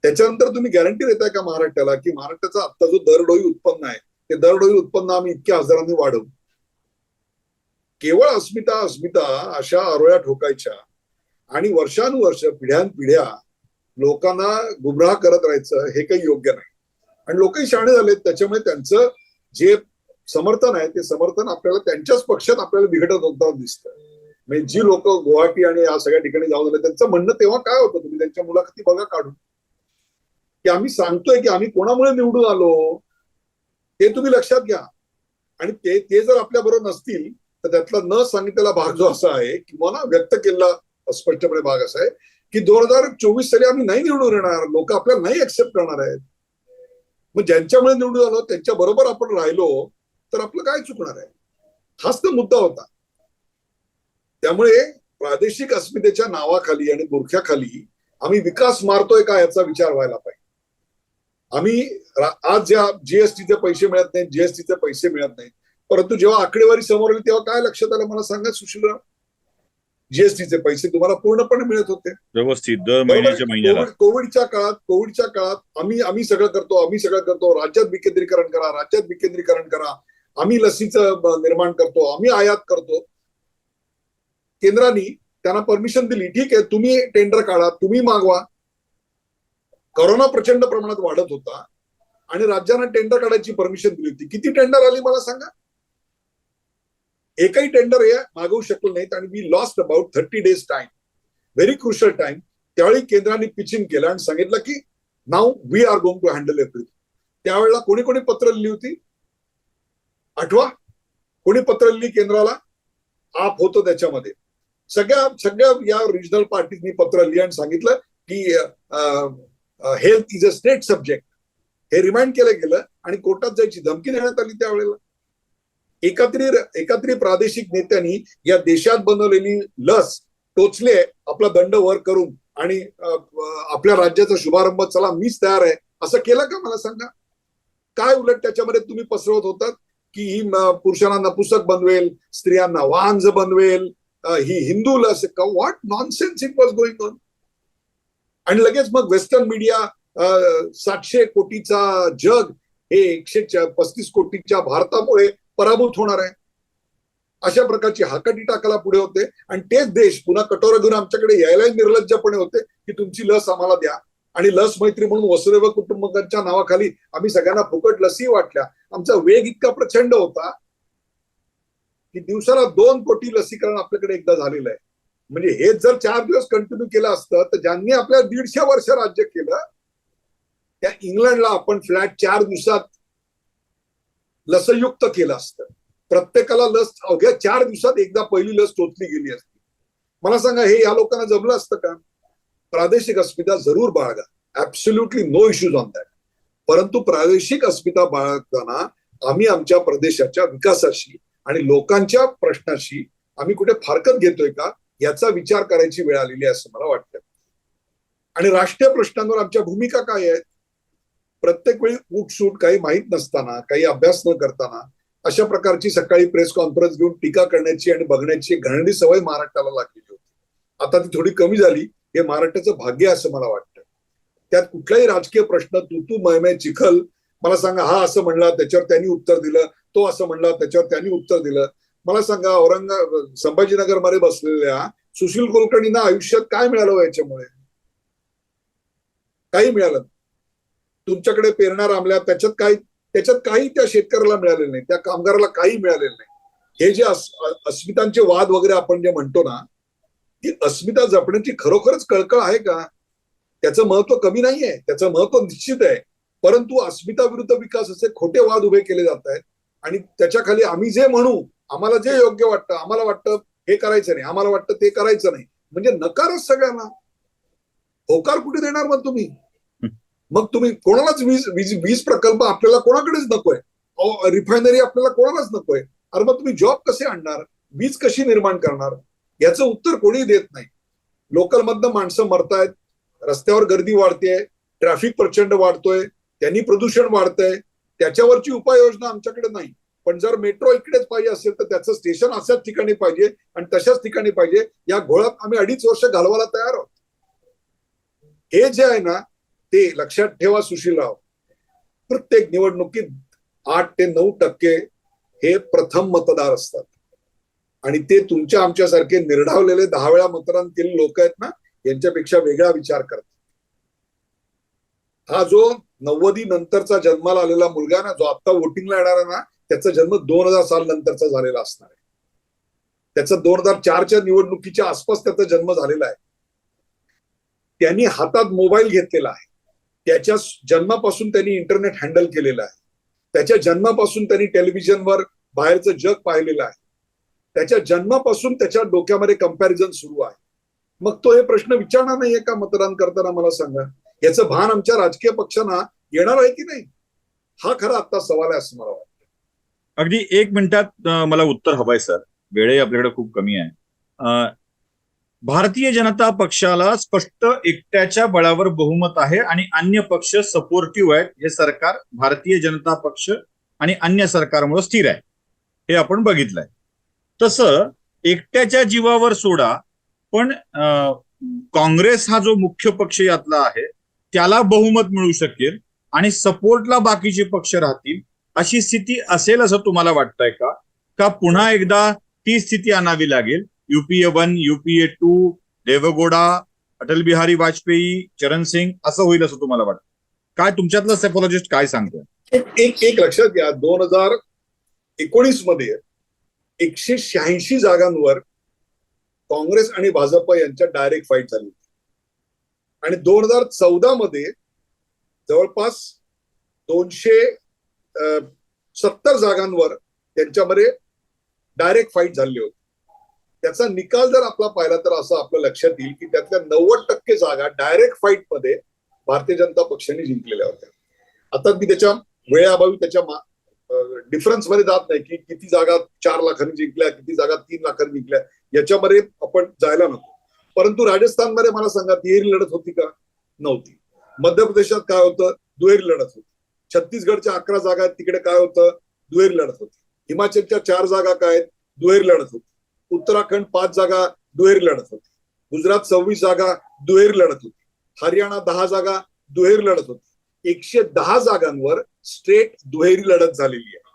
त्याच्यानंतर तुम्ही गॅरंटी देताय का महाराष्ट्राला की महाराष्ट्राचा आता जो दरडोई उत्पन्न आहे ते दरडोई उत्पन्न आम्ही इतक्या हजारांनी वाढवू? केवळ अस्मिता अस्मिता अशा आरोळ्या ठोकायच्या आणि वर्षानुवर्ष पिढ्यानपिढ्या लोकांना गुमराह करत राहायचं हे काही योग्य नाही. आणि लोकही शहाणे झालेत, त्याच्यामुळे त्यांचं जे समर्थन आहे ते समर्थन आपल्याला त्यांच्याच पक्षात आपल्याला बिघडत होताना दिसतं. म्हणजे जी लोक गुवाहाटी आणि या सगळ्या ठिकाणी जाऊन आले त्यांचं म्हणणं तेव्हा काय होतं, तुम्ही त्यांच्या मुलाखती बघा काढून, की आम्ही सांगतोय की आम्ही कोणामुळे निवडून आलो ते तुम्ही लक्षात घ्या. आणि ते जर आपल्या बरोबर नसतील तर त्यातला न सांगितलेला भाग जो असा आहे किंवा ना व्यक्त केलेला स्पष्टपणे भाग असा आहे की 2024 साली आम्ही नाही निवडून येणार, लोक आपल्याला नाही ऍक्सेप्ट करणार आहेत. मग ज्यांच्यामुळे निवडून आलो त्यांच्या बरोबर आपण राहिलो तर आपलं काय चुकणार आहे? हाच तर मुद्दा होता. त्यामुळे प्रादेशिक अस्मितेच्या नावाखाली आणि बुरख्याखाली आम्ही विकास मारतोय का याचा विचार व्हायला पाहिजे. आम्ही आज ज्या जीएसटीचे पैसे मिळत नाहीत, जीएसटीचे पैसे मिळत नाहीत, परंतु जेव्हा आकडेवारी समोर आली तेव्हा काय लक्षात आलं मला सांगा सुशीलराव? जीएसटीचे पैसे तुम्हाला पूर्णपणे मिळत होते
व्यवस्थित दर महिन्याला.
कोविडच्या काळात आम्ही सगळं करतो, राज्यात विकेंद्रीकरण करा, राज्यात विकेंद्रीकरण करा, आम्ही लसीचं निर्माण करतो, आम्ही आयात करतो. केंद्राने त्यांना परमिशन दिली, ठीक आहे तुम्ही टेंडर काढा, तुम्ही मागवा. कोरोना प्रचंड प्रमाणात वाढत होता आणि राज्यांना टेंडर काढायची परमिशन दिली होती. किती टेंडर आली मला सांगा? एकही टेंडर हे मागवू शकलो नाहीत आणि we lost about 30 days time, very crucial time. त्यावेळी केंद्राने पिचिंग केलं आणि सांगितलं की now we are going to handle everything. त्यावेळेला कोणी कोणी पत्र लिहिली होती आठवा? कोणी पत्र लिहिली केंद्राला? आप होतं त्याच्यामध्ये. सगळ्या या रिजनल पार्टीजनी पत्र लिहिलं आणि सांगितलं की health is a state subject, हे रिमाइंड केलं गेलं आणि कोर्टात जायची धमकी देण्यात आली त्यावेळेला. एकात्री प्रादेशिक नेत्यांनी या देशात बनवलेली लस टोचले, आपला दंड वर करून आणि आपल्या राज्याचा शुभारंभ चला मीच तयार आहे असं केलं का मला सांगा. काय उलट त्याच्यामध्ये तुम्ही पसरवत होतात की ही पुरुषांना नपुसक बनवेल, स्त्रियांना वांझ बनवेल, ही हिंदू लस. What nonsense it was going on. आणि लगेच मग वेस्टर्न मीडिया 700 कोटीचा जग हे 135 कोटीच्या भारतामुळे पराभूत होणार आहे अशा प्रकारची हाकाटी टाकायला पुढे होते. आणि तेच देश पुन्हा कटोरा घेऊन आमच्याकडे यायला निर्लज्जपणे होते की तुमची लस आम्हाला द्या. आणि लस मैत्री म्हणून वसुदैव कुटुंबकांच्या नावाखाली आम्ही सगळ्यांना फुकट लसी वाटल्या. आमचा वेग इतका प्रचंड होता की दिवसाला 2 कोटी लसीकरण आपल्याकडे एकदा झालेलं आहे. म्हणजे हे जर 4 दिवस कंटिन्यू केलं असतं तर ज्यांनी आपल्या 150 वर्ष राज्य केलं त्या इंग्लंडला आपण फ्लॅट 4 दिवसात लसयुक्त केलं असतं. प्रत्येकाला लस अवघ्या 4 दिवसात एकदा पहिली लस टोचली गेली असती. मला सांगा हे या लोकांना जमलं असतं का. प्रादेशिक अस्मिता जरूर बाळगा, absolutely no issues on that. परंतु प्रादेशिक अस्मिता बाळगताना आम्ही आमच्या प्रदेशाच्या विकासाशी आणि लोकांच्या प्रश्नाशी आम्ही कुठे फारकत घेतोय का याचा विचार करायची वेळ आलेली आहे असं मला वाटतं. आणि राष्ट्रीय प्रश्नांवर आमच्या भूमिका काय आहेत. प्रत्येक वेळी उठसूट काही माहीत नसताना, काही अभ्यास न करताना अशा प्रकारची सकाळी प्रेस कॉन्फरन्स घेऊन टीका करण्याची आणि बघण्याची घाणेरडी सवय महाराष्ट्राला लागलेली होती. आता ती थोडी कमी झाली, हे महाराष्ट्राचं भाग्य असं मला वाटतं. त्यात कुठलाही राजकीय प्रश्न तू मयमय चिखल. मला सांगा हा असं म्हणला त्याच्यावर त्यांनी उत्तर दिलं, तो असं म्हणला त्याच्यावर त्यांनी उत्तर दिलं. मला सांगा संभाजीनगर मध्ये बसलेल्या सुशील कुलकर्णींना आयुष्यात काय मिळालं याच्यामुळे. काही मिळालं. तुमच्याकडे पेरणार आमल्या त्याच्यात काही त्या शेतकऱ्याला मिळालेलं नाही, त्या कामगाराला काही मिळालेलं नाही. हे जे अस्मितांचे वाद वगैरे आपण जे म्हणतो ना, ती अस्मिता जपण्याची खरोखरच कळकळ आहे का. त्याचं महत्व कमी नाहीये, त्याचं महत्व निश्चित आहे. परंतु अस्मिता विरुद्ध विकास असे खोटे वाद उभे केले जात आहेत आणि त्याच्या खाली आम्ही जे म्हणू, आम्हाला जे योग्य वाटतं, आम्हाला वाटतं हे करायचं नाही, आम्हाला वाटतं ते करायचं नाही, म्हणजे नकारच सगळ्यांना. होकार कुठे देणार मग तुम्ही. मग तुम्ही कोणालाच वीज प्रकल्प आपल्याला कोणाकडेच नकोय, रिफायनरी आपल्याला कोणालाच नकोय. अरे मग तुम्ही जॉब कसे आणणार, वीज कशी निर्माण करणार, याचं उत्तर कोणी देत नाही. लोकल मधनं माणसं मरतायत, रस्त्यावर गर्दी वाढतेय, ट्रॅफिक प्रचंड वाढतोय, त्यांनी प्रदूषण वाढतंय. त्याच्यावरची उपाययोजना आमच्याकडे नाही. पण जर मेट्रो इकडेच पाहिजे असेल तर त्याचं स्टेशन अशाच ठिकाणी पाहिजे आणि तशाच ठिकाणी पाहिजे. या घोळात आम्ही 2.5 वर्ष घालवायला तयार आहोत. हे जे आहे ना ते लक्षात ठेवा सुशीलराव. प्रत्येक निवडणुकीत 8 ते 9% हे प्रथम मतदार असतात आणि ते तुमच्या आमच्यासारखे निर्ढावलेले 10 वेळा मतदान केलेले लोक आहेत ना, यांच्यापेक्षा वेगळा विचार करतात. हा जो 90 नंतरचा जन्माला आलेला मुलगा ना, जो आता वोटिंगला येणार आहे ना, त्याचा जन्म 2000 साल नंतरचा झालेला असणार आहे. त्याचा 2004च्या निवडणुकीच्या आसपास त्याचा जन्म झालेला आहे. त्यांनी हातात मोबाईल घेतलेला आहे. त्याच्या जन्मापासून त्यांनी इंटरनेट हँडल केलेलं आहे. त्याच्या जन्मापासून त्यांनी टेलिव्हिजनवर बाहेरचं जग पाहिलेलं आहे. त्याच्या जन्मापासून त्याच्या डोक्यामध्ये कंपॅरिझन सुरू आहे. मग तो हे प्रश्न विचारणार नाहीये का मतदान करताना. मला सांगा, याचं भान आमच्या राजकीय पक्षांना येणार आहे की नाही, हा खरा आता सवाल आहे असं मला वाटतं.
अगदी 1 मिनिटात मला उत्तर हवंय सर, वेळही आपल्याकडे खूप कमी आहे. भारतीय जनता पक्षाला स्पष्ट एकट्याच्या बळावर बहुमत आहे आणि अन्य पक्ष सपोर्टिव्ह आहेत. हे सरकार भारतीय जनता पक्ष आणि अन्य सरकारमुळे स्थिर आहे, हे आपण बघितलंय. तसं एकट्याच्या जीवावर सोडा, पण काँग्रेस हा जो मुख्य पक्ष यातला आहे त्याला बहुमत मिळू शकेल आणि सपोर्टला बाकीचे पक्ष राहतील, अशी स्थिती असेल असं तुम्हाला वाटतंय का. का पुन्हा एकदा ती स्थिती आणावी लागेल. UPA 1, UPA 2, देवगौडा, अटल बिहारी वाजपेयी, चरण सिंग असं होईल असं तुम्हाला वाटतं. काय तुमच्यातलं सायकोलॉजिस्ट काय सांगतोय.
एक लक्षात घ्या, 2019 मध्ये 186 जागांवर काँग्रेस आणि भाजप यांच्यात डायरेक्ट फाईट झाली आणि 2014 मध्ये जवळपास 270 जागांवर त्यांच्यामध्ये डायरेक्ट फाईट झाली होती. त्याचा निकाल जर आपला पाहिला तर असं आपल्या लक्षात येईल की त्यातल्या 90% जागा डायरेक्ट फाईटमध्ये भारतीय जनता पक्षाने जिंकलेल्या होत्या. आता मी त्याच्या वेळेअभावी त्याच्या डिफरन्स मध्ये जात नाही की किती जागा 4 लाखांनी जिंकल्या, किती जागा 3 लाखांनी जिंकल्या, याच्यामध्ये आपण जायला नको. परंतु राजस्थानमध्ये मला सांगा तिहेरी लढत होती का? नव्हती. मध्य प्रदेशात काय होतं? दुहेरी लढत होती. छत्तीसगडच्या 11 जागा आहेत, तिकडे काय होतं? दुहेरी लढत होती. हिमाचलच्या 4 जागा काय आहेत? दुहेरी लढत होती. उत्तराखंड 5 जागा दुहेरी लढत होती. गुजरात 26 जागा दुहेरी लढत होती. हरियाणा 10 जागा दुहेरी लढत होती. 110 जागांवर स्ट्रेट दुहेरी लढत झालेली आहे.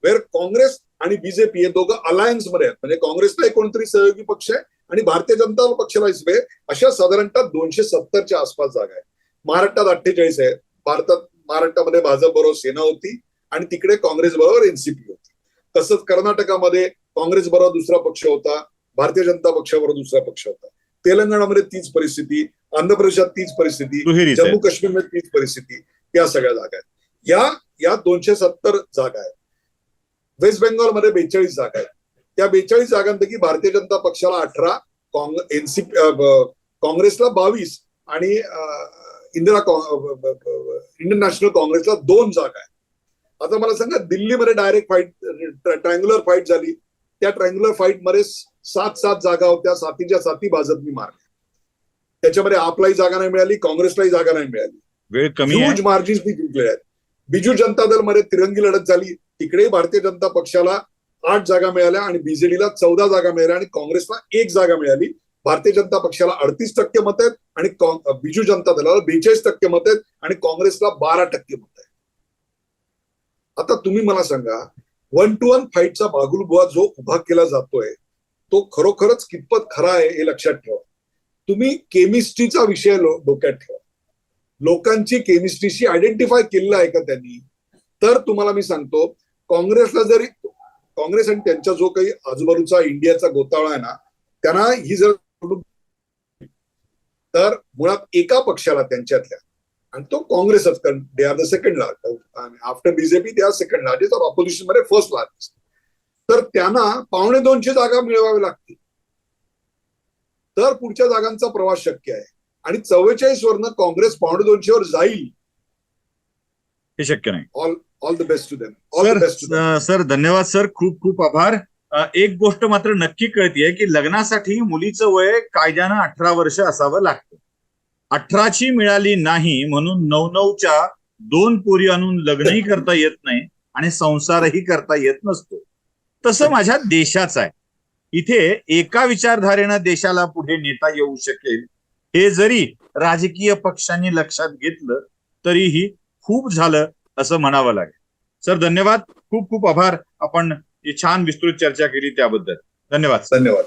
वेर काँग्रेस आणि बीजेपी हे दोघं अलायन्स मध्ये आहेत. म्हणजे काँग्रेसला कोणतरी सहयोगी पक्ष आहे आणि भारतीय जनता पक्षाला इसवे अशा साधारणतः 270च्या आसपास जागा आहेत. महाराष्ट्रात 48 आहे. महाराष्ट्रामध्ये भाजप बरोबर सेना होती आणि तिकडे काँग्रेस बरोबर एनसीपी होती. तसंच कर्नाटकामध्ये काँग्रेस बरोबर दुसरा पक्ष होता, भारतीय जनता पक्षाबरोबर दुसरा पक्ष होता. तेलंगणामध्ये तीच परिस्थिती, आंध्र प्रदेशात तीच परिस्थिती, जम्मू काश्मीरमध्ये तीच परिस्थिती. या सगळ्या जागा आहेत. या 270 जागा आहेत. वेस्ट बेंगॉलमध्ये 42 जागा आहेत. त्या 42 जागांपैकी भारतीय जनता पक्षाला 18, एनसीपी काँग्रेसला 22 आणि इंडियन नॅशनल काँग्रेसला 2 जागा आहेत. आता मला सांगा दिल्लीमध्ये डायरेक्ट फाईट, ट्रायंग्युलर फाईट झाली. त्या ट्रायंग्युलर फाईटमध्ये 7 जागा होत्या. 7च्या 7 भाजपनी मारल्या. त्याच्यामध्ये आपलाही जागा नाही मिळाली, काँग्रेसलाही जागा नाही मिळाली.
वेळ कमी,
ह्यूज मार्जिन्स जिंकले आहेत. बिजू जनता दल मध्ये तिरंगी लढत झाली. तिकडे भारतीय जनता पक्षाला 8 जागा मिळाल्या आणि बीजेडीला 14 जागा मिळाल्या आणि काँग्रेसला 1 जागा मिळाली. भारतीय जनता पक्षाला 38% मत आहेत आणि बिजू जनता दलाला 42% मत आहेत आणि काँग्रेसला 12% मत आहेत. आता तुम्ही मला सांगा 1-to-1 फाईटचा बागुलबुवा जो उभा केला जातोय तो खरोखरच कितपत खरा आहे हे लक्षात ठेवा. तुम्ही केमिस्ट्रीचा विषय डोक्यात ठेवा. लोकांची केमिस्ट्रीशी आयडेंटिफाय केलेलं आहे का त्यांनी? तर तुम्हाला मी सांगतो काँग्रेसला जरी काँग्रेस आणि त्यांचा जो काही आजूबाजूचा इंडियाचा गोतावळा आहे ना त्यांना ही जर तर मुळात एका पक्षाला त्यांच्यातल्या आणि तो काँग्रेसच, कारण they are the second largest after BJP, they are second largest और ऑपोजिशन मध्ये फर्स्ट लार्जेस्ट. तर त्यांना 2.25 जागा मिळवावी लागतील तर पुढच्या जागांचा प्रवास शक्य आहे. आणि 44 वरनं काँग्रेस 2.25 वर जाईल
हे शक्य नाही.
All the best to them. All the best.
Sir धन्यवाद सर, खूप खूप आभार. एक गोष्ट मात्र नक्की कळतीये की लग्नासाठी मुलीचं वय कायद्यानं 18 वर्ष असावं लागतं. 18ची मिळाली नाही म्हणून 9-9च्या 2 पोरी आणून लग्नही करता येत नाही आणि संसारही करता येत नसतो. तसं माझ्या देशाचं आहे. इथे एका विचारधारेनं देशाला पुढे नेता येऊ शकेल हे जरी राजकीय पक्षांनी लक्षात घेतलं तरीही खूप झालं असं म्हणावं लागेल. सर धन्यवाद, खूप खूप आभार. आपण छान विस्तृत चर्चा केली त्याबद्दल धन्यवाद.
धन्यवाद.